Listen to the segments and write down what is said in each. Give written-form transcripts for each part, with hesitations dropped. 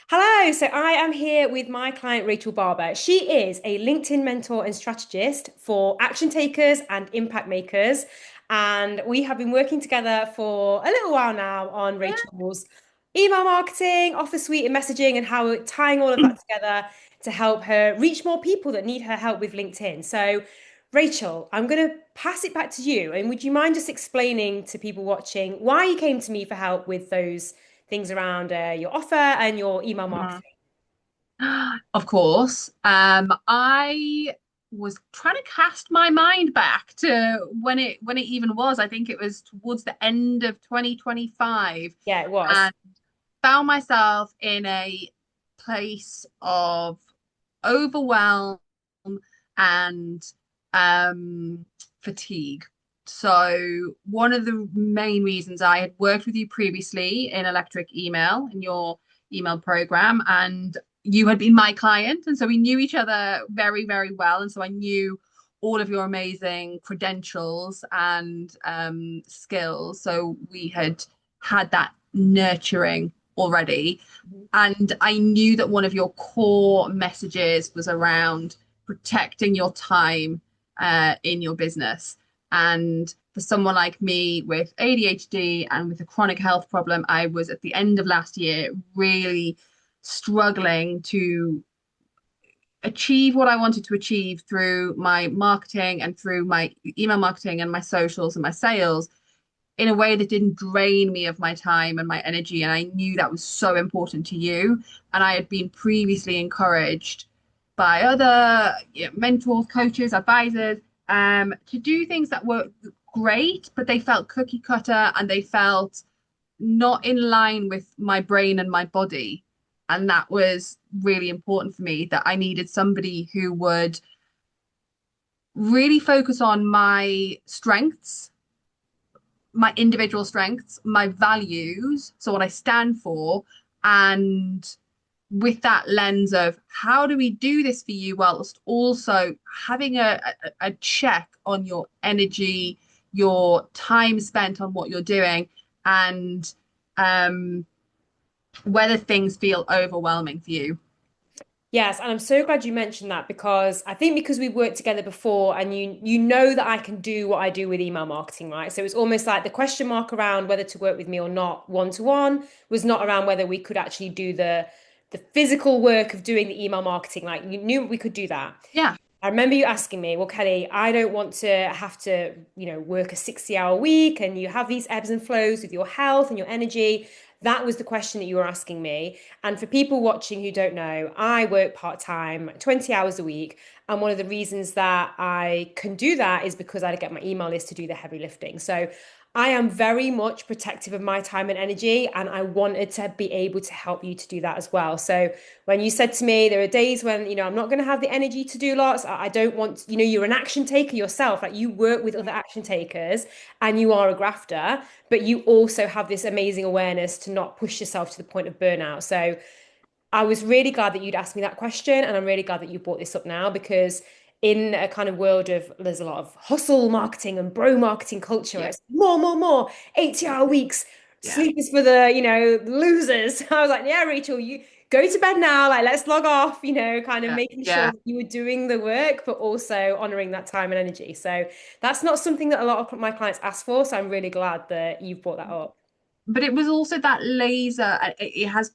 Hello, so I am here with my client Rachel Barber. She is a LinkedIn mentor and strategist for action takers and impact makers. And we have been working together for a little while now on Rachel's email marketing, offer suite, and messaging, and how we're tying all of that together to help her reach more people that need her help with LinkedIn. So, Rachel, I'm going to pass it back to you. And would you mind just explaining to people watching why you came to me for help with those things around your offer and your email Mhm. marketing? Of course. I was trying to cast my mind back to when it even was. I think it was towards the end of 2025, Yeah, it was. and found myself in a place of overwhelm and um, fatigue. So one of the main reasons I had worked with you previously in electric email in your email program, and you had been my client, and so we knew each other very, very well. And so I knew all of your amazing credentials and skills. So we had that nurturing already. Mhm. And I knew that one of your core messages was around protecting your time in your business. And for someone like me with ADHD and with a chronic health problem, I was at the end of last year really struggling to achieve what I wanted to achieve through my marketing and through my email marketing and my socials and my sales in a way that didn't drain me of my time and my energy. And I knew that was so important to you. And I had been previously encouraged by other mentors, coaches, advisors, to do things that were great, but they felt cookie cutter and they felt not in line with my brain and my body. And that was really important for me that I needed somebody who would really focus on my strengths, my individual strengths, my values, so what I stand for, and with that lens of how do we do this for you whilst also having a check on your energy, your time spent on what you're doing, and um, whether things feel overwhelming for you. Yes, and I'm so glad you mentioned that because I think because we worked together before and you know that I can do what I do with email marketing, right? So it's almost like the question mark around whether to work with me or not one to one was not around whether we could actually do the physical work of doing the email marketing. Like you knew we could do that. Yeah, I remember you asking me, well, Kelly, I don't want to have to, work a 60-hour week and you have these ebbs and flows with your health and your energy. That was the question that you were asking me. And for people watching who don't know, I work part-time, 20 hours a week. And one of the reasons that I can do that is because I get my email list to do the heavy lifting. So I am very much protective of my time and energy, and I wanted to be able to help you to do that as well. So when you said to me, there are days when, I'm not going to have the energy to do lots. I don't want, you're an action taker yourself. Like you work with other action takers and you are a grafter, but you also have this amazing awareness to not push yourself to the point of burnout. So I was really glad that you'd asked me that question. And I'm really glad that you brought this up now because in a kind of world of there's a lot of hustle marketing and bro marketing culture where yeah, it's more, 80-hour weeks, yeah, sleep is for the, losers. I was like, yeah, Rachel, you go to bed now, like let's log off, kind of yeah, making sure yeah. that you were doing the work, but also honoring that time and energy. So that's not something that a lot of my clients ask for. So I'm really glad that you've brought that up. But it was also that laser, it has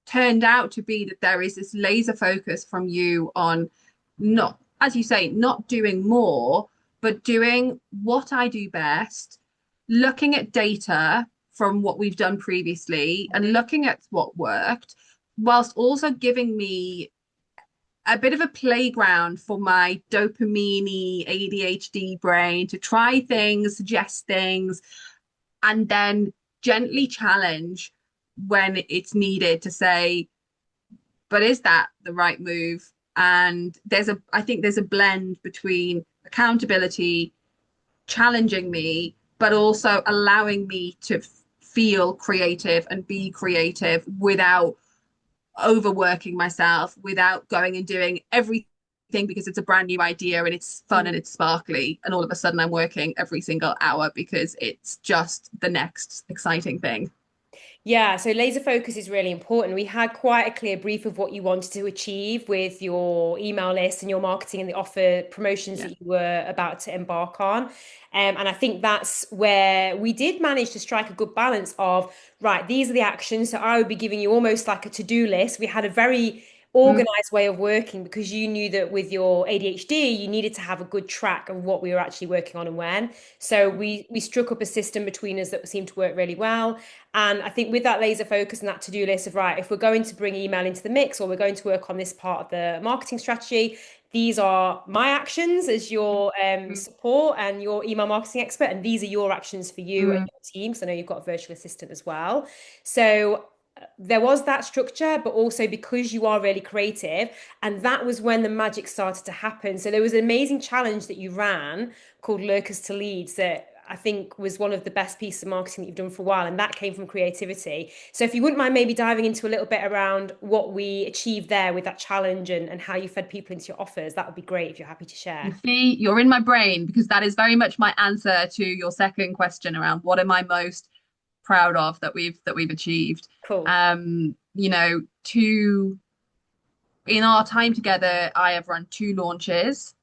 turned out to be that there is this laser focus from you on not, as you say, not doing more, but doing what I do best, looking at data from what we've done previously and looking at what worked, whilst also giving me a bit of a playground for my dopamine ADHD brain to try things, suggest things, and then gently challenge when it's needed to say, but is that the right move? And I think there's a blend between accountability, challenging me, but also allowing me to feel creative and be creative without overworking myself, without going and doing everything because it's a brand new idea and it's fun and it's sparkly. And all of a sudden I'm working every single hour because it's just the next exciting thing. Yeah, so laser focus is really important. We had quite a clear brief of what you wanted to achieve with your email list and your marketing and the offer promotions Yeah. that you were about to embark on. And I think that's where we did manage to strike a good balance of, right, these are the actions. So I would be giving you almost like a to-do list. We had a very Mm, organized way of working because you knew that with your ADHD, you needed to have a good track of what we were actually working on and when. So we struck up a system between us that seemed to work really well. And I think with that laser focus and that to-do list of, right, if we're going to bring email into the mix or we're going to work on this part of the marketing strategy, these are my actions as your mm, support and your email marketing expert, and these are your actions for you and mm. your team. Because I know you've got a virtual assistant as well. So there was that structure, but also because you are really creative, and that was when the magic started to happen. So there was an amazing challenge that you ran called Lurkers to Leads that I think was one of the best pieces of marketing that you've done for a while, and that came from creativity. So if you wouldn't mind maybe diving into a little bit around what we achieved there with that challenge and how you fed people into your offers, that would be great if you're happy to You share. see, you're in my brain because that is very much my answer to your second question around what am I most proud of that we've achieved. Cool. To in our time together, I have run two launches,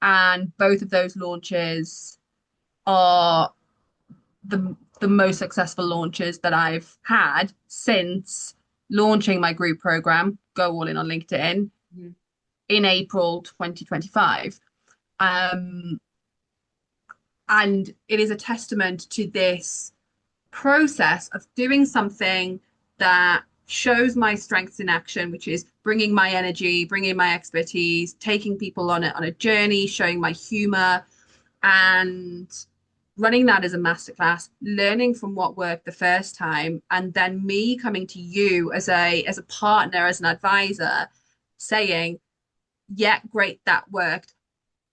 and both of those launches are the most successful launches that I've had since launching my group program, Go All In on LinkedIn, Mhm. in April 2025. Um, and it is a testament to this process of doing something that shows my strengths in action, which is bringing my energy, bringing my expertise, taking people on a journey, showing my humor, and running that as a masterclass, learning from what worked the first time, and then me coming to you as a partner, as an advisor, saying, "Yeah, great, that worked,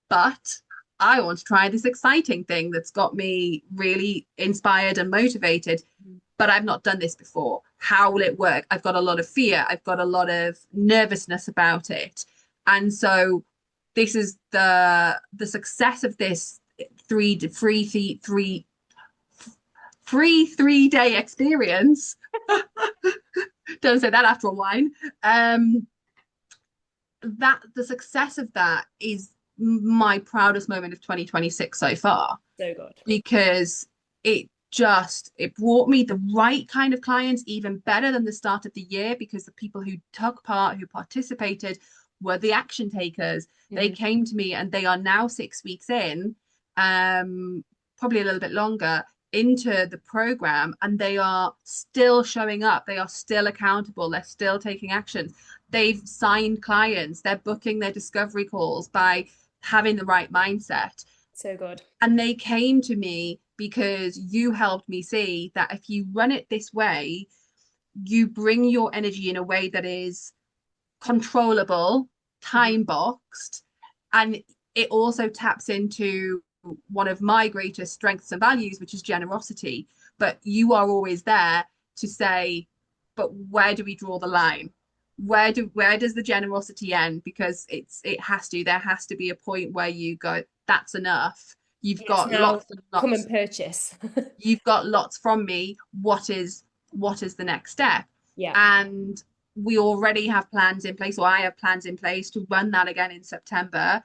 but I want to try this exciting thing that's got me really inspired and motivated, but I've not done this before. How will it work? I've got a lot of fear. I've got a lot of nervousness about it." And so this is the success of this three free three free 3 day experience. Don't say that after a wine. That the success of that is my proudest moment of 2026 so far, So good. because it brought me the right kind of clients, even better than the start of the year, because the people who took part, who participated, were the action takers. They Mhm. came to me, and they are now 6 weeks in, probably a little bit longer into the program, and they are still showing up. They are still accountable. They're still taking action. They've signed clients. They're booking their discovery calls by having the right mindset. So good. And they came to me because you helped me see that if you run it this way, you bring your energy in a way that is controllable, Mhm. time boxed, and it also taps into one of my greatest strengths and values, which is generosity. But you are always there to say, but where do we draw the line? Where does the generosity end? Because there has to be a point where you go, that's enough. You've Yes, got now lots and come and lots. purchase. You've got lots from me. What is the next step? Yeah. And we already have plans in place, or I have plans in place to run that again in September.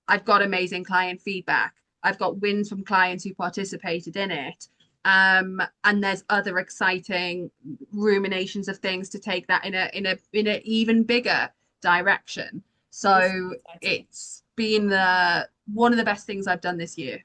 I've got amazing client feedback. I've got wins from clients who participated in it. And there's other exciting ruminations of things to take that in a even bigger direction. It's So exciting. it's been the one of the best things I've done this year.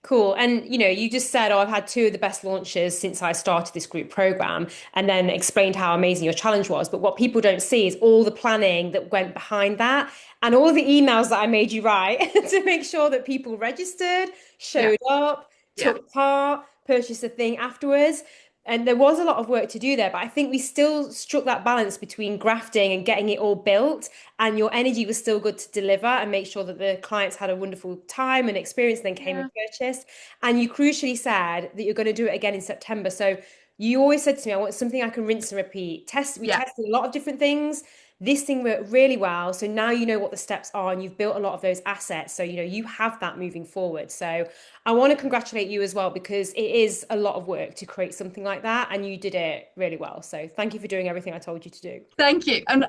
Cool. And you just said, oh, I've had two of the best launches since I started this group program, and then explained how amazing your challenge was. But what people don't see is all the planning that went behind that and all the emails that I made you write to make sure that people registered, Yeah, showed up, yeah. took part, purchased a thing afterwards. And there was a lot of work to do there, but I think we still struck that balance between grafting and getting it all built, and your energy was still good to deliver and make sure that the clients had a wonderful time and experience, then came and Yeah. purchased. And you crucially said that you're going to do it again in September. So you always said to me, I want something I can rinse and repeat. We Yeah. tested a lot of different things. this thing worked really well. So now you know what the steps are and you've built a lot of those assets. So, you have that moving forward. So I want to congratulate you as well because it is a lot of work to create something like that. And you did it really well. So thank you for doing everything I told you to do. Thank you. And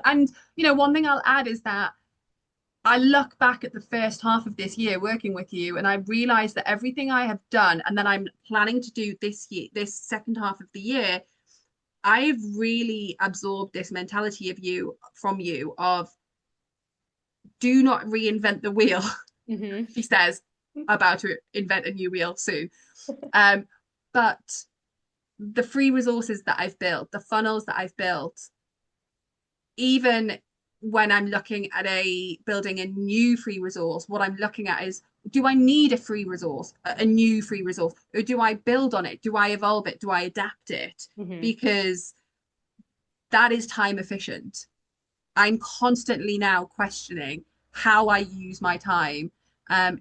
one thing I'll add is that I look back at the first half of this year working with you, and I realize that everything I have done and that I'm planning to do this year, this second half of the year, I've really absorbed this mentality from you of do not reinvent the wheel. Hmm. She says, about to invent a new wheel soon. Um, but the free resources that I've built, the funnels that I've built, even when I'm looking at building a new free resource, what I'm looking at is, do I need a free resource, a new free resource, or do I build on it? Do I evolve it? Do I adapt it? Hmm. Because that is time efficient. I'm constantly now questioning how I use my time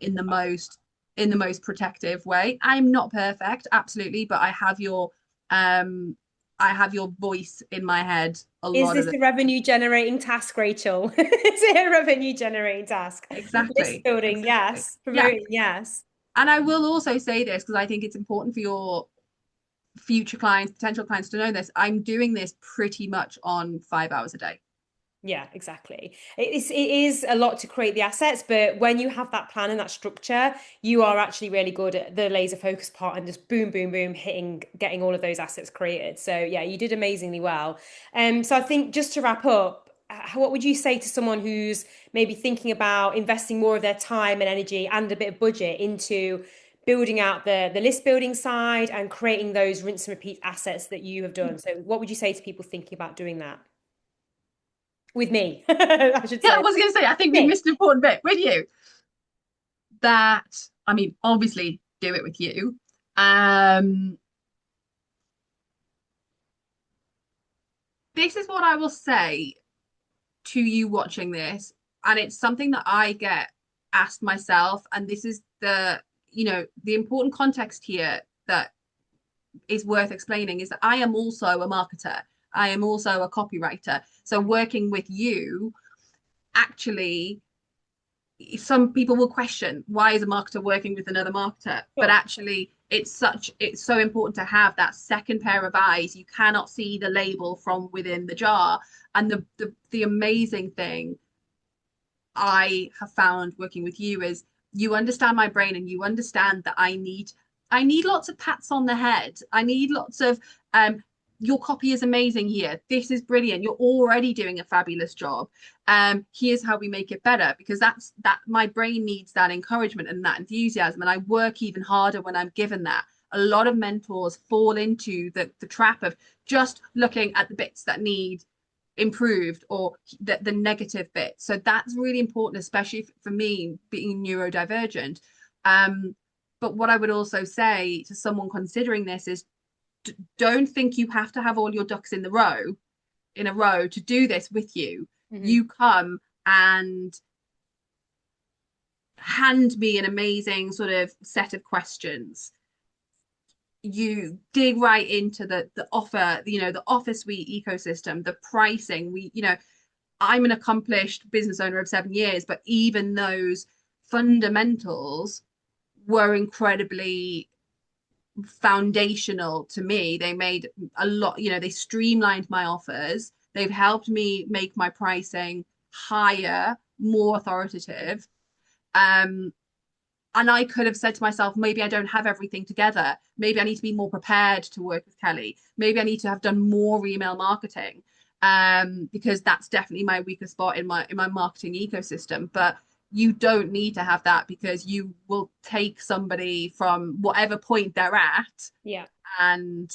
in the most protective way. I'm not perfect, absolutely, but um I have your voice in my head a Is lot of this the a time. revenue generating task, Rachel? Is it a revenue generating task? List Exactly, building, exactly. yes. Yeah. Promoting, yes. And I will also say this because I think it's important for your future clients, potential clients to know this. I'm doing this pretty much on 5 hours a day. Yeah, exactly. It is a lot to create the assets, but when you have that plan and that structure, you are actually really good at the laser focus part and just boom, boom, boom, getting all of those assets created. So yeah, you did amazingly well. So I think just to wrap up, what would you say to someone who's maybe thinking about investing more of their time and energy and a bit of budget into building out the list building side and creating those rinse and repeat assets that you have done? So what would you say to people thinking about doing that? With me, I should Yeah, I say. was going to say, I think we Me. missed an important bit with you. I mean, obviously, do it with you. Um, this is what I will say to you watching this, and it's something that I get asked myself, and this is the important context here that is worth explaining is that I am also a marketer. I am also a copywriter. So working with you, actually, some people will question why is a marketer working with another marketer, but Sure. actually it's so important to have that second pair of eyes. You cannot see the label from within the jar. And the amazing thing I have found working with you is you understand my brain and you understand that I need lots of pats on the head. I need lots of your copy is amazing here. This is brilliant. You're already doing a fabulous job. Here's how we make it better because that my brain needs that encouragement and that enthusiasm. And I work even harder when I'm given that. A lot of mentors fall into the trap of just looking at the bits that need improved or the negative bit. So that's really important, especially for me being neurodivergent. But what I would also say to someone considering this is don't think you have to have all your ducks in a row to do this with you. Hmm. You come and hand me an amazing sort of set of questions. You dig right into the offer, the offer suite ecosystem, the pricing. I'm an accomplished business owner of 7 years, but even those fundamentals were incredibly foundational to me. They made a lot, they streamlined my offers. They've helped me make my pricing higher, more authoritative. Um, and I could have said to myself, maybe I don't have everything together. Maybe I need to be more prepared to work with Kelly. Maybe I need to have done more email marketing, because that's definitely my weaker spot in my marketing ecosystem. But you don't need to have that because you will take somebody from whatever point they're at Yeah. and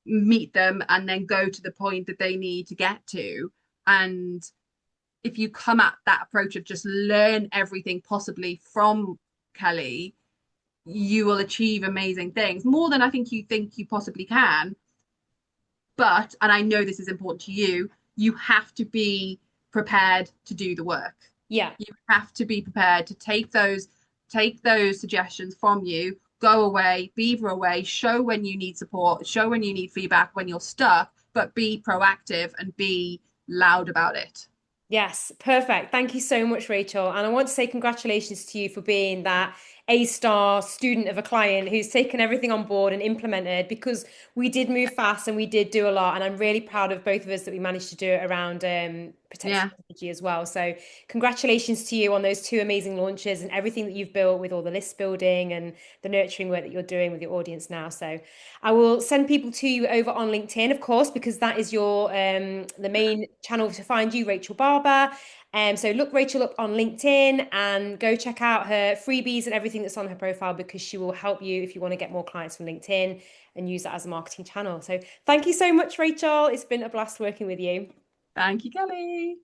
meet them and then go to the point that they need to get to. And if you come at that approach of just learn everything possibly from Kelly, you will achieve amazing things more than I think you possibly can. But, and I know this is important to you have to be prepared to do the work. Yeah. You have to be prepared to take those suggestions from you, go away, beaver away, show when you need support, show when you need feedback, when you're stuck, but be proactive and be loud about it. Yes, perfect. Thank you so much, Rachel. And I want to say congratulations to you for being that A-star student of a client who's taken everything on board and implemented, because we did move fast and we did do a lot. And I'm really proud of both of us that we managed to do it around protection Yeah, strategy as well. So congratulations to you on those two amazing launches and everything that you've built with all the list building and the nurturing work that you're doing with your audience now. So I will send people to you over on LinkedIn, of course, because that is your the main channel to find you, Rachel Barber. So look Rachel up on LinkedIn and go check out her freebies and everything that's on her profile, because she will help you if you want to get more clients from LinkedIn and use that as a marketing channel. So thank you so much, Rachel. It's been a blast working with you. thank you, Kelly.